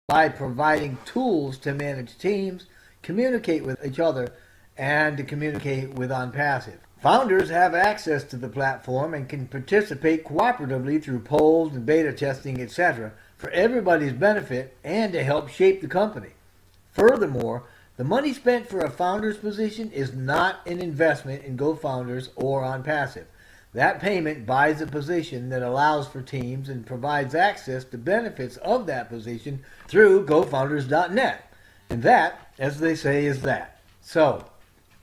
by providing tools to manage teams, communicate with each other, and to communicate with onpassive. Founders have access to the platform and can participate cooperatively through polls and beta testing, etc., for everybody's benefit and to help shape the company. Furthermore, the money spent for a founder's position is not an investment in GoFounders or onpassive. That payment buys a position that allows for teams and provides access to benefits of that position through GoFounders.net. And that, as they say, is that. So,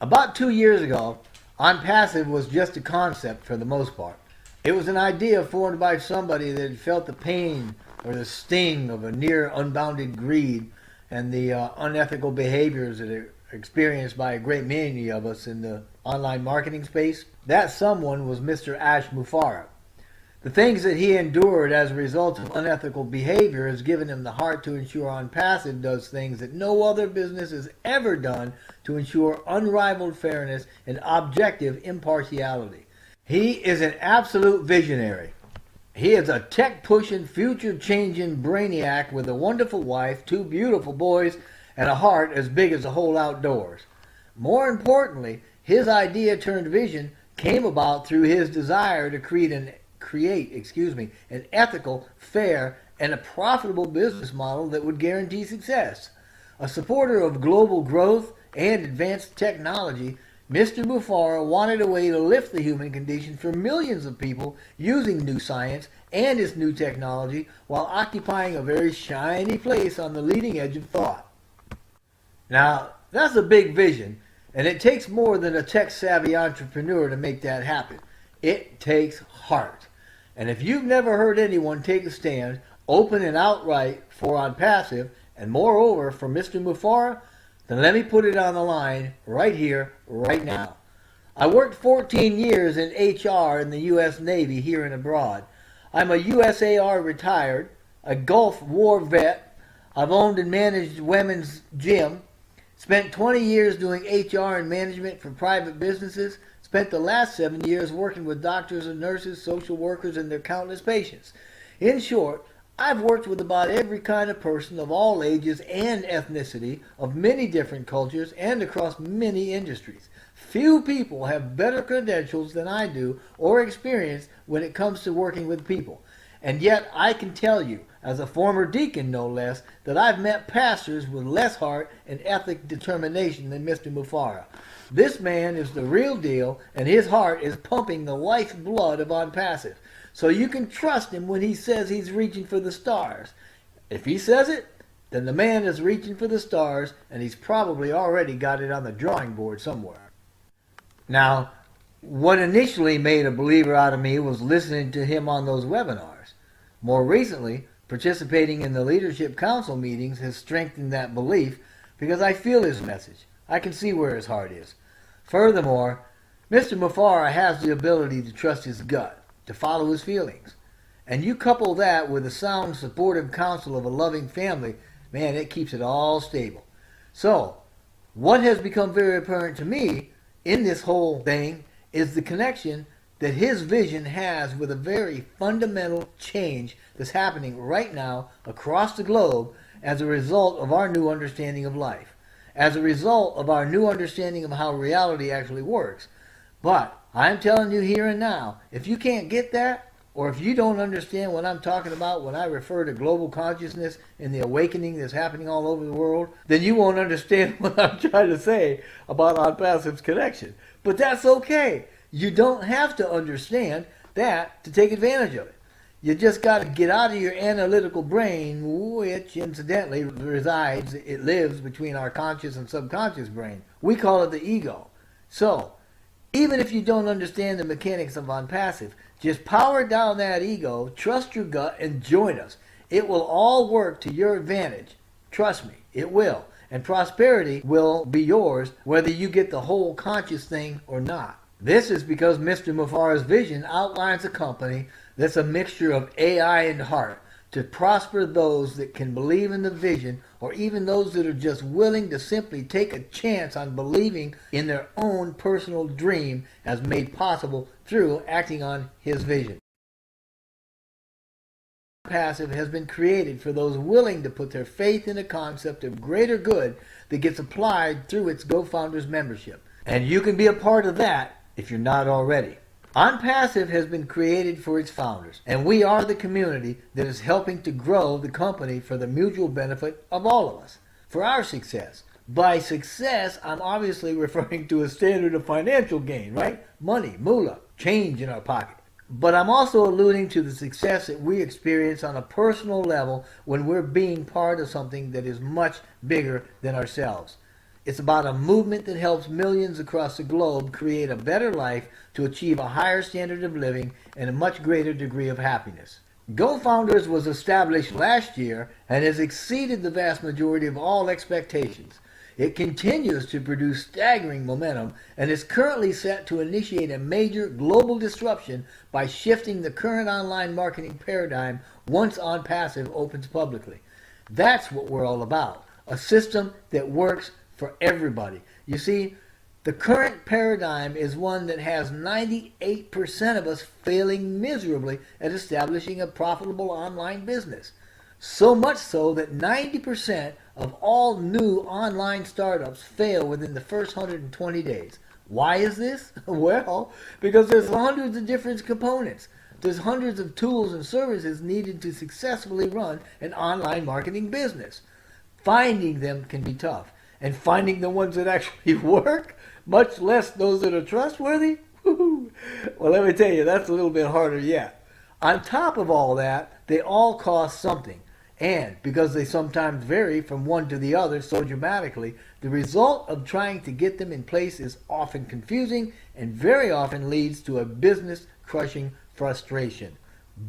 about 2 years ago, onpassive was just a concept for the most part. It was an idea formed by somebody that had felt the pain or the sting of a near unbounded greed and the unethical behaviors that are experienced by a great many of us in the online marketing space. That someone was Mr. Ash Mufareh. The things that he endured as a result of unethical behavior has given him the heart to ensure onpassive does things that no other business has ever done to ensure unrivaled fairness and objective impartiality. He is an absolute visionary. He is a tech-pushing, future-changing brainiac with a wonderful wife, 2 beautiful boys, and a heart as big as the whole outdoors. More importantly, his idea turned vision came about through his desire to create an ethical, fair, and a profitable business model that would guarantee success. A supporter of global growth and advanced technology, Mr. Mufareh wanted a way to lift the human condition for millions of people using new science and its new technology while occupying a very shiny place on the leading edge of thought. Now, that's a big vision, and it takes more than a tech-savvy entrepreneur to make that happen. It takes heart. And if you've never heard anyone take a stand, open and outright, for onpassive, and moreover for Mr. Mufareh, then let me put it on the line right here, right now. I worked 14 years in HR in the U.S. Navy here and abroad. I'm a USAR retired, a Gulf War vet. I've owned and managed women's gym, spent 20 years doing HR and management for private businesses, spent the last 7 years working with doctors and nurses, social workers, and their countless patients. In short, I've worked with about every kind of person of all ages and ethnicity, of many different cultures, and across many industries. Few people have better credentials than I do or experience when it comes to working with people. And yet I can tell you, as a former deacon no less, that I've met pastors with less heart and ethic determination than Mr. Mufareh. This man is the real deal, and his heart is pumping the lifeblood of onpassive. So you can trust him when he says he's reaching for the stars. If he says it, then the man is reaching for the stars, and he's probably already got it on the drawing board somewhere. Now, what initially made a believer out of me was listening to him on those webinars. More recently, participating in the Leadership Council meetings has strengthened that belief because I feel his message. I can see where his heart is. Furthermore, Mr. Mufareh has the ability to trust his gut, to follow his feelings. And you couple that with the sound, supportive counsel of a loving family, man, it keeps it all stable. So, what has become very apparent to me in this whole thing is the connection that his vision has with a very fundamental change that's happening right now across the globe as a result of our new understanding of life, as a result of our new understanding of how reality actually works. But I'm telling you here and now, if you can't get that, or if you don't understand what I'm talking about when I refer to global consciousness and the awakening that's happening all over the world, then you won't understand what I'm trying to say about onpassive's connection. But that's okay. You don't have to understand that to take advantage of it. You just got to get out of your analytical brain, which incidentally it lives between our conscious and subconscious brain. We call it the ego. So, even if you don't understand the mechanics of onpassive, just power down that ego, trust your gut, and join us. It will all work to your advantage. Trust me, it will. And prosperity will be yours whether you get the whole conscious thing or not. This is because Mr. Mufareh's vision outlines a company that's a mixture of AI and heart to prosper those that can believe in the vision, or even those that are just willing to simply take a chance on believing in their own personal dream as made possible through acting on his vision. Passive has been created for those willing to put their faith in a concept of greater good that gets applied through its GoFounders membership. And you can be a part of that if you're not already. OnPassive has been created for its founders, and we are the community that is helping to grow the company for the mutual benefit of all of us, for our success. By success, I'm obviously referring to a standard of financial gain, right? Money, moolah, change in our pocket. But I'm also alluding to the success that we experience on a personal level when we're being part of something that is much bigger than ourselves. It's about a movement that helps millions across the globe create a better life to achieve a higher standard of living and a much greater degree of happiness. GoFounders was established last year and has exceeded the vast majority of all expectations. It continues to produce staggering momentum and is currently set to initiate a major global disruption by shifting the current online marketing paradigm once OnPassive opens publicly. That's what we're all about, a system that works for everybody. You see, the current paradigm is one that has 98% of us failing miserably at establishing a profitable online business. So much so that 90% of all new online startups fail within the first 120 days. Why is this? Well, because there's hundreds of different components. There's hundreds of tools and services needed to successfully run an online marketing business. Finding them can be tough. And finding the ones that actually work, much less those that are trustworthy, well, let me tell you, that's a little bit harder yet. On top of all that, they all cost something. And because they sometimes vary from one to the other so dramatically, the result of trying to get them in place is often confusing and very often leads to a business-crushing frustration.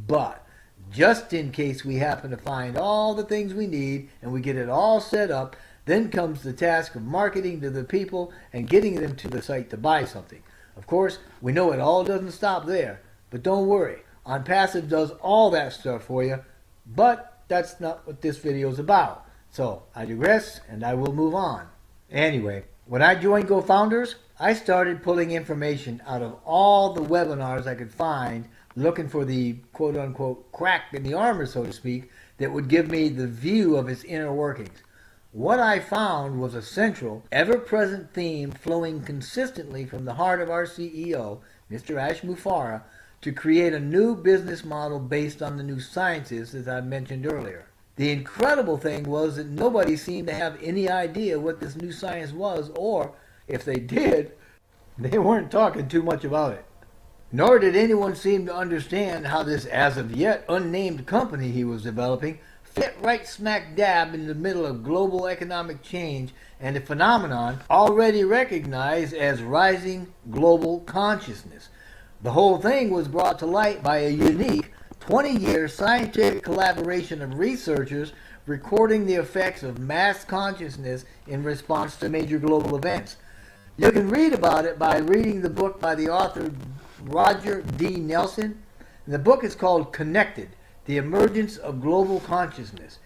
But just in case we happen to find all the things we need and we get it all set up, then comes the task of marketing to the people and getting them to the site to buy something. Of course, we know it all doesn't stop there, but don't worry. OnPassive does all that stuff for you, but that's not what this video is about. So I digress and I will move on. Anyway, when I joined GoFounders, I started pulling information out of all the webinars I could find, looking for the quote-unquote crack in the armor, so to speak, that would give me the view of its inner workings. What I found was a central, ever-present theme flowing consistently from the heart of our CEO, Mr. Ash Mufareh, to create a new business model based on the new sciences, as I mentioned earlier. The incredible thing was that nobody seemed to have any idea what this new science was, or, if they did, they weren't talking too much about it. Nor did anyone seem to understand how this as of yet unnamed company he was developing fit right smack dab in the middle of global economic change and a phenomenon already recognized as rising global consciousness. The whole thing was brought to light by a unique 20-year scientific collaboration of researchers recording the effects of mass consciousness in response to major global events. You can read about it by reading the book by the author Roger D. Nelson. The book is called Connected: The Emergence of Global Consciousness.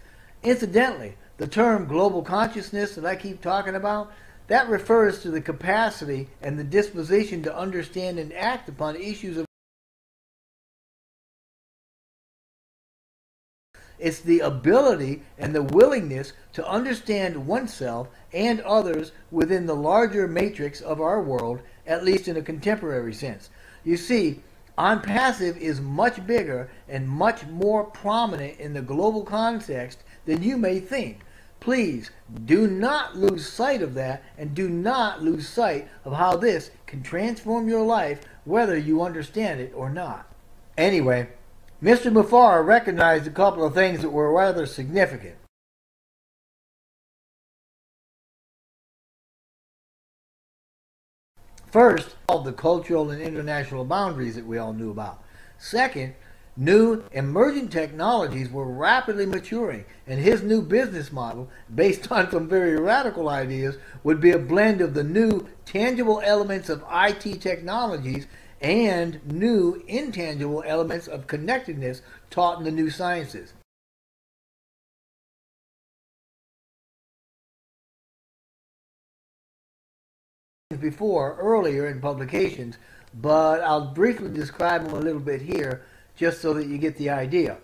Incidentally, the term global consciousness that I keep talking about, that refers to the capacity and the disposition to understand and act upon issues of. It's the ability and the willingness to understand oneself and others within the larger matrix of our world, at least in a contemporary sense. You see, OnPassive is much bigger and much more prominent in the global context than you may think. Please do not lose sight of that, and do not lose sight of how this can transform your life, whether you understand it or not. Anyway, Mr. Mufareh recognized a couple of things that were rather significant. First, all the cultural and international boundaries that we all knew about. Second, new emerging technologies were rapidly maturing, and his new business model, based on some very radical ideas, would be a blend of the new tangible elements of IT technologies and new intangible elements of connectedness taught in the new sciences. Before, earlier in publications, but I'll briefly describe them a little bit here just so that you get the idea.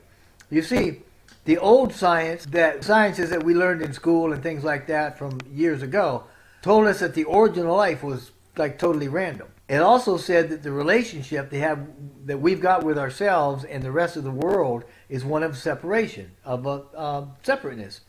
You see, the old sciences that we learned in school and things like that from years ago told us that the origin of life was like totally random. It also said that the relationship that we've got with ourselves and the rest of the world is one of separation, of separateness.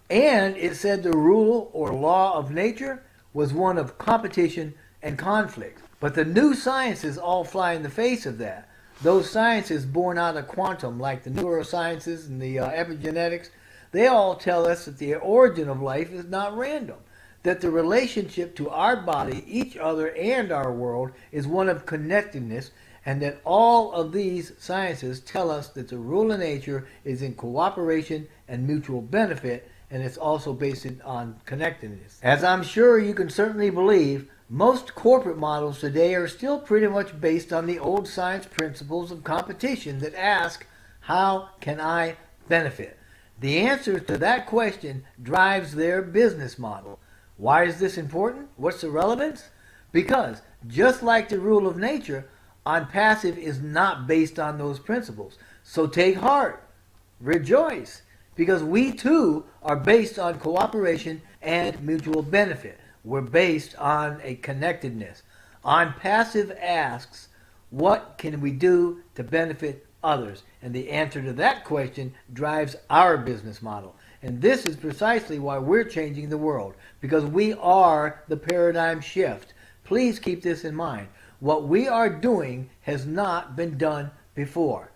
And it said the rule or law of nature was one of competition and conflict. But the new sciences all fly in the face of that. Those sciences born out of quantum, like the neurosciences and the epigenetics, they all tell us that the origin of life is not random. That the relationship to our body, each other, and our world is one of connectedness, and that all of these sciences tell us that the rule of nature is in cooperation and mutual benefit, and it's also based on connectedness. As I'm sure you can certainly believe, most corporate models today are still pretty much based on the old science principles of competition that ask, how can I benefit? The answer to that question drives their business model. Why is this important? What's the relevance? Because just like the rule of nature, onpassive is not based on those principles. So take heart, rejoice, because we too are based on cooperation and mutual benefit. We're based on a connectedness. Onpassive asks, what can we do to benefit others? And the answer to that question drives our business model. And this is precisely why we're changing the world, because we are the paradigm shift. Please keep this in mind. What we are doing has not been done before.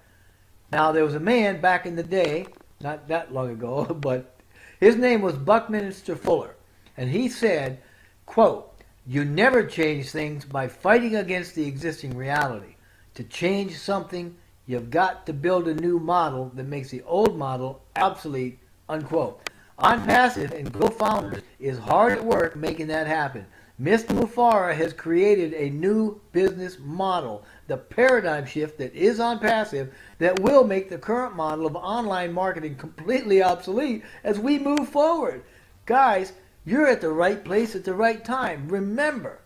Now, there was a man back in the day, not that long ago, but his name was Buckminster Fuller. And he said, quote, "You never change things by fighting against the existing reality. To change something, you've got to build a new model that makes the old model obsolete," unquote. Onpassive and Go Founders is hard at work making that happen. Mr. Mufara has created a new business model, the paradigm shift that is Onpassive, that will make the current model of online marketing completely obsolete as we move forward. Guys, you're at the right place at the right time. Remember,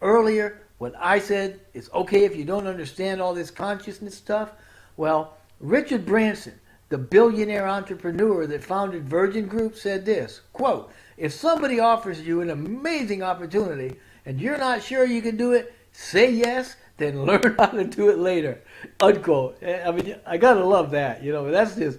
earlier when I said it's okay if you don't understand all this consciousness stuff, well, Richard Branson, the billionaire entrepreneur that founded Virgin Group, said this, quote, "If somebody offers you an amazing opportunity and you're not sure you can do it, say yes, then learn how to do it later," unquote. I mean, I gotta love that,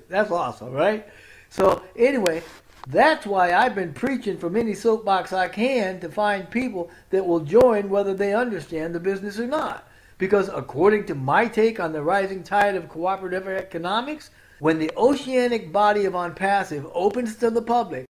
that's awesome, right? So anyway, that's why I've been preaching from any soapbox I can to find people that will join whether they understand the business or not. Because according to my take on the rising tide of cooperative economics, when the oceanic body of Onpassive opens to the public,